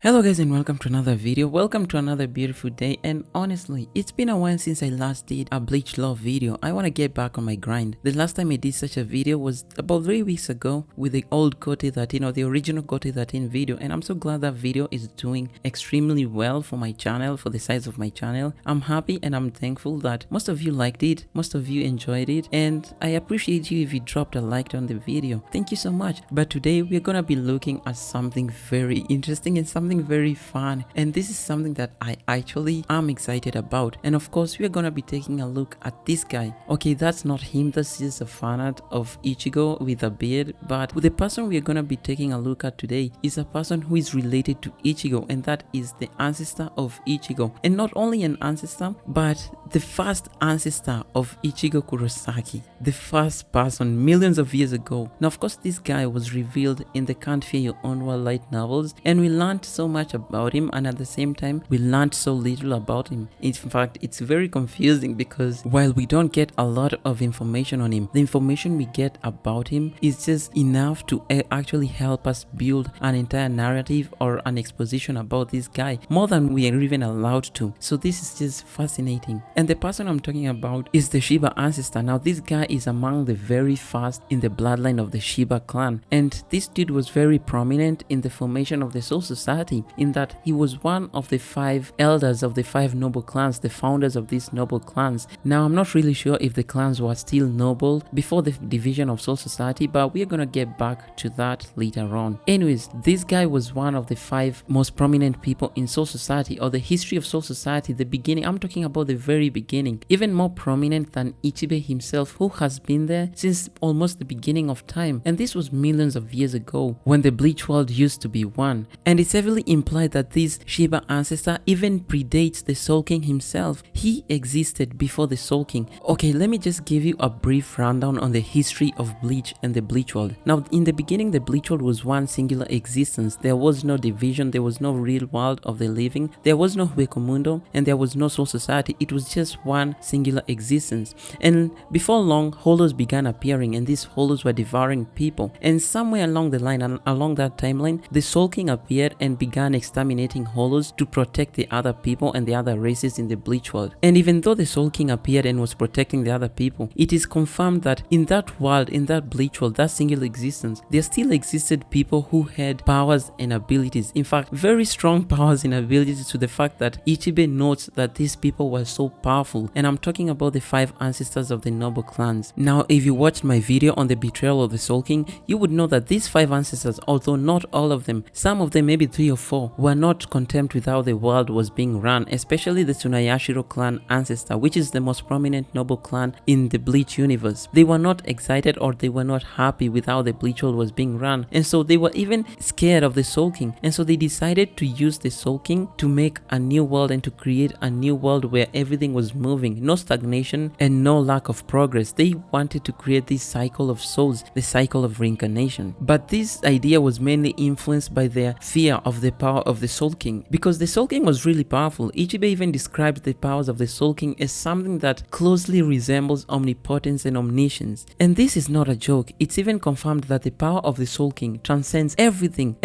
Hello guys and welcome to another video. Welcome to another beautiful day, and honestly it's been a while since I last did a Bleach love video. I want to get back on my grind. The last time I did such a video was about 3 weeks ago with the old Gote 13 or the original Gote 13 video, and I'm so glad that video is doing extremely well for my channel, for the size of my channel. I'm happy and I'm thankful that most of you liked it, most of you enjoyed it, and I appreciate you if you dropped a like on the video. Thank you so much. But today we're gonna be looking at something very interesting and something very fun, and this is something that I actually am excited about. And of course we're gonna be taking a look at this guy. Okay, that's not him, this is a fan art of Ichigo with a beard, but the person we're gonna be taking a look at today is a person who is related to Ichigo, and that is the ancestor of Ichigo. And not only an ancestor, but the first ancestor of Ichigo Kurosaki, the first person millions of years ago. Now of course this guy was revealed in the Can't Fear Your Own World light novels, and we learned so much about him, and at the same time we learned so little about him. In fact, it's very confusing because while we don't get a lot of information on him, the information we get about him is just enough to actually help us build an entire narrative or an exposition about this guy, more than we are even allowed to. So this is just fascinating. And the person I'm talking about is the Shiva Ancestor. Now this guy is among the very first in the bloodline of the Shiva clan, and this dude was very prominent in the formation of the Soul Society, in that he was one of the 5 elders of the 5 noble clans, the founders of these noble clans. Now I'm not really sure if the clans were still noble before the division of Soul Society, but we're gonna get back to that later on. Anyways, this guy was one of the 5 most prominent people in Soul Society, or the history of Soul Society, the beginning. I'm talking about the very beginning, even more prominent than Ichibe himself, who has been there since almost the beginning of time. And this was millions of years ago, when the Bleach world used to be one. And it's heavily implied that this Shiva Ancestor even predates the Soul King himself. He existed before the Soul King. Okay, let me just give you a brief rundown on the history of Bleach and the Bleach world. Now in the beginning, the Bleach world was one singular existence. There was no division, there was no real world of the living, there was no Huecomundo, and there was no Soul Society. It was just one singular existence. And before long, hollows began appearing, and these hollows were devouring people. And somewhere along the line, along that timeline, the Soul King appeared and began exterminating hollows to protect the other people and the other races in the Bleach world. And even though the Soul King appeared and was protecting the other people, it is confirmed that in that world, in that Bleach world, that singular existence, there still existed people who had powers and abilities. In fact, very strong powers and abilities, to the fact that Ichibe notes that these people were so powerful. And I'm talking about the 5 ancestors of the noble clans. Now if you watched my video on the betrayal of the Soul King, you would know that these 5 ancestors, although not all of them, some of them, maybe 3 or 4, were not content with how the world was being run, especially the Tsunayashiro clan ancestor, which is the most prominent noble clan in the Bleach universe. They were not excited, or they were not happy with how the Bleach world was being run, and so they were even scared of the Soul King, and so they decided to use the Soul King to make a new world and to create a new world where everything was moving, no stagnation and no lack of progress. They wanted to create this cycle of souls, the cycle of reincarnation. But this idea was mainly influenced by their fear of the power of the Soul King, because the Soul King was really powerful. Ichibe even described the powers of the Soul King as something that closely resembles omnipotence and omniscience. And this is not a joke. It's even confirmed that the power of the Soul King transcends everything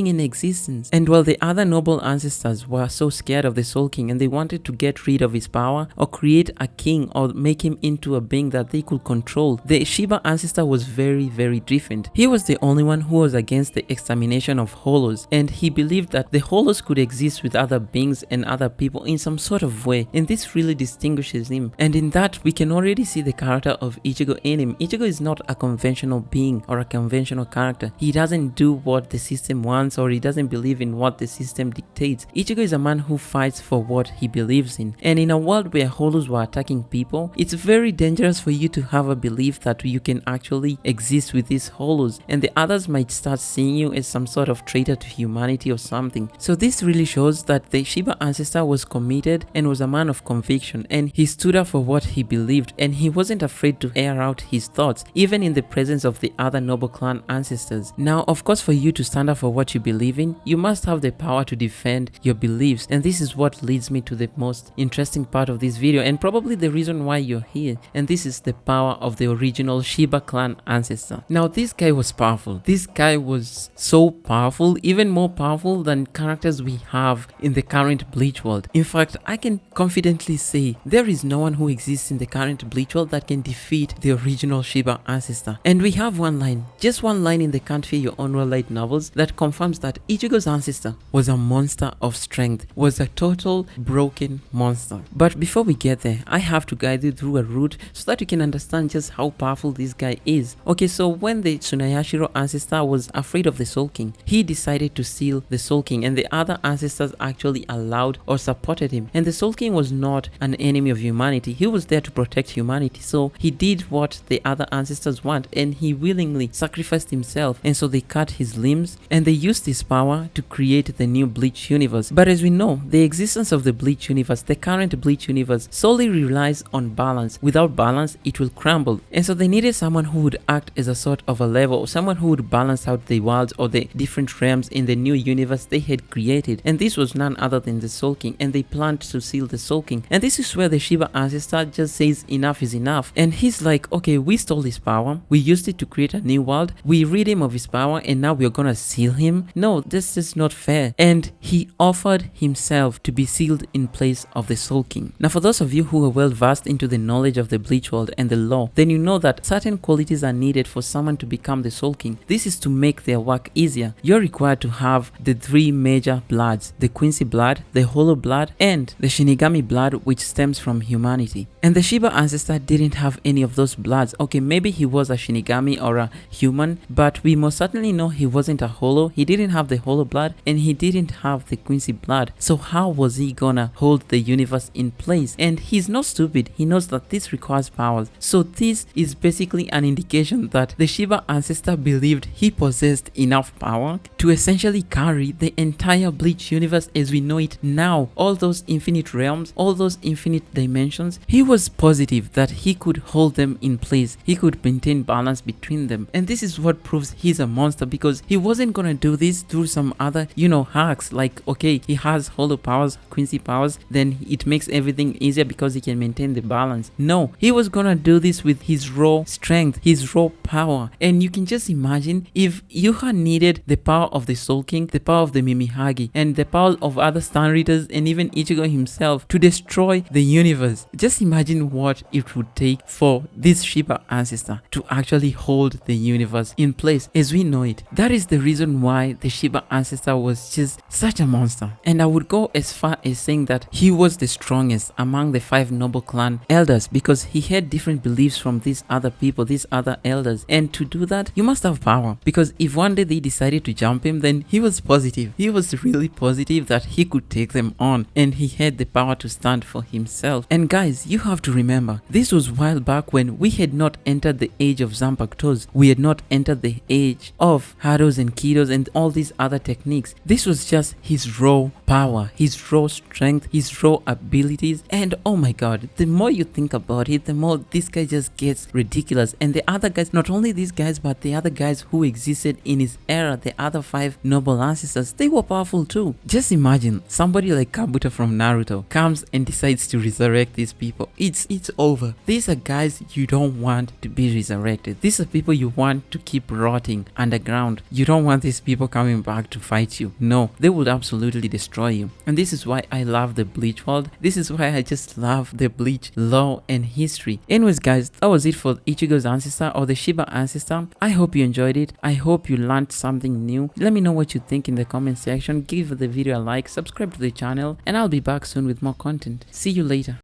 in existence. And while the other noble ancestors were so scared of the Soul King and they wanted to get rid of his power or create a king or make him into a being that they could control, the Shiva Ancestor was very different. He was the only one who was against the extermination of hollows, and he believed that the hollows could exist with other beings and other people in some sort of way, and this really distinguishes him. And in that, we can already see the character of Ichigo in him. Ichigo is not a conventional being or a conventional character. He doesn't do what the system wants, or he doesn't believe in what the system dictates. Ichigo is a man who fights for what he believes in. And in a world where hollows were attacking people, it's very dangerous for you to have a belief that you can actually exist with these hollows, and the others might start seeing you as some sort of traitor to humanity or something. So this really shows that the Shiva Ancestor was committed and was a man of conviction, and he stood up for what he believed, and he wasn't afraid to air out his thoughts, even in the presence of the other noble clan ancestors. Now of course, for you to stand up for what you believe in, you must have the power to defend your beliefs, and this is what leads me to the most interesting part of this video, and probably the reason why you're here, and this is the power of the original Shiva clan ancestor. Now this guy was powerful. This guy was so powerful, even more powerful powerful than characters we have in the current Bleach world. In fact, I can confidently say there is no one who exists in the current Bleach world that can defeat the original Shiva Ancestor. And we have one line, just one line in the Can't Fear Your Own World light novels that confirms that Ichigo's ancestor was a monster of strength, was a total broken monster. But before we get there, I have to guide you through a route so that you can understand just how powerful this guy is. Okay, so when the Tsunayashiro ancestor was afraid of the Soul King, he decided to seal the Soul King, and the other ancestors actually allowed or supported him. And the Soul King was not an enemy of humanity, he was there to protect humanity. So he did what the other ancestors want, and he willingly sacrificed himself. And so they cut his limbs and they used his power to create the new Bleach universe. But as we know, the existence of the Bleach universe, the current Bleach universe, solely relies on balance. Without balance, it will crumble. And so they needed someone who would act as a sort of a level, someone who would balance out the worlds or the different realms in the new universe they had created. And this was none other than the Soul King, and they planned to seal the Soul King. And this is where the Shiva ancestor just says enough is enough. And he's like, okay, we stole his power, we used it to create a new world, we rid him of his power, and now we're gonna seal him? No, this is not fair. And he offered himself to be sealed in place of the Soul King. Now, for those of you who are well versed into the knowledge of the Bleach world and the law, then you know that certain qualities are needed for someone to become the Soul King. This is to make their work easier. You're required to have the three major bloods: the Quincy blood, the Hollow blood, and the Shinigami blood, which stems from humanity. And the Shiva ancestor didn't have any of those bloods. Okay, maybe he was a Shinigami or a human, but we most certainly know he wasn't a Hollow. He didn't have the Hollow blood, and he didn't have the Quincy blood. So how was he gonna hold the universe in place? And he's not stupid. He knows that this requires powers. So this is basically an indication that the Shiva ancestor believed he possessed enough power to essentially carry the entire Bleach universe as we know it now. All those infinite realms, all those infinite dimensions, he was positive that he could hold them in place. He could maintain balance between them. And this is what proves he's a monster, because he wasn't gonna do this through some other, hacks like, okay, he has Hollow powers, Quincy powers, then it makes everything easier because he can maintain the balance. No, he was gonna do this with his raw strength, his raw power. And you can just imagine if you had needed the power of the Soul King, the power of the Mimihagi, and the power of other Star Readers, and even Ichigo himself to destroy the universe. Just imagine what it would take for this Shiva ancestor to actually hold the universe in place as we know it. That is the reason why the Shiva ancestor was just such a monster. And I would go as far as saying that he was the strongest among the 5 noble clan elders, because he had different beliefs from these other people, these other elders. And to do that, you must have power, because if one day they decided to jump him, then he was positive. He was really positive that he could take them on, and he had the power to stand for himself. And guys, you have to remember, this was while back when we had not entered the age of Zanpakutos. We had not entered the age of Hados and Kidos and all these other techniques. This was just his raw power, his raw strength, his raw abilities. And oh my god, the more you think about it, the more this guy just gets ridiculous. And the other guys, not only these guys, but the other guys who existed in his era, the other 5 noble ancestors, they were powerful too. Just imagine somebody like Kabuto from Naruto comes and decides to resurrect these people. It's over. These are guys you don't want to be resurrected. These are people you want to keep rotting underground. You don't want these people coming back to fight you. No, they would absolutely destroy you. And this is why I love the Bleach world. This is why I just love the Bleach lore and history. Anyways guys, that was it for Ichigo's ancestor, or the Shiva ancestor. I hope you enjoyed it. I hope you learned something new. Let me know what you think in the comment section. Give the video a like, subscribe to the channel, and I'll be back soon with more content. See you later.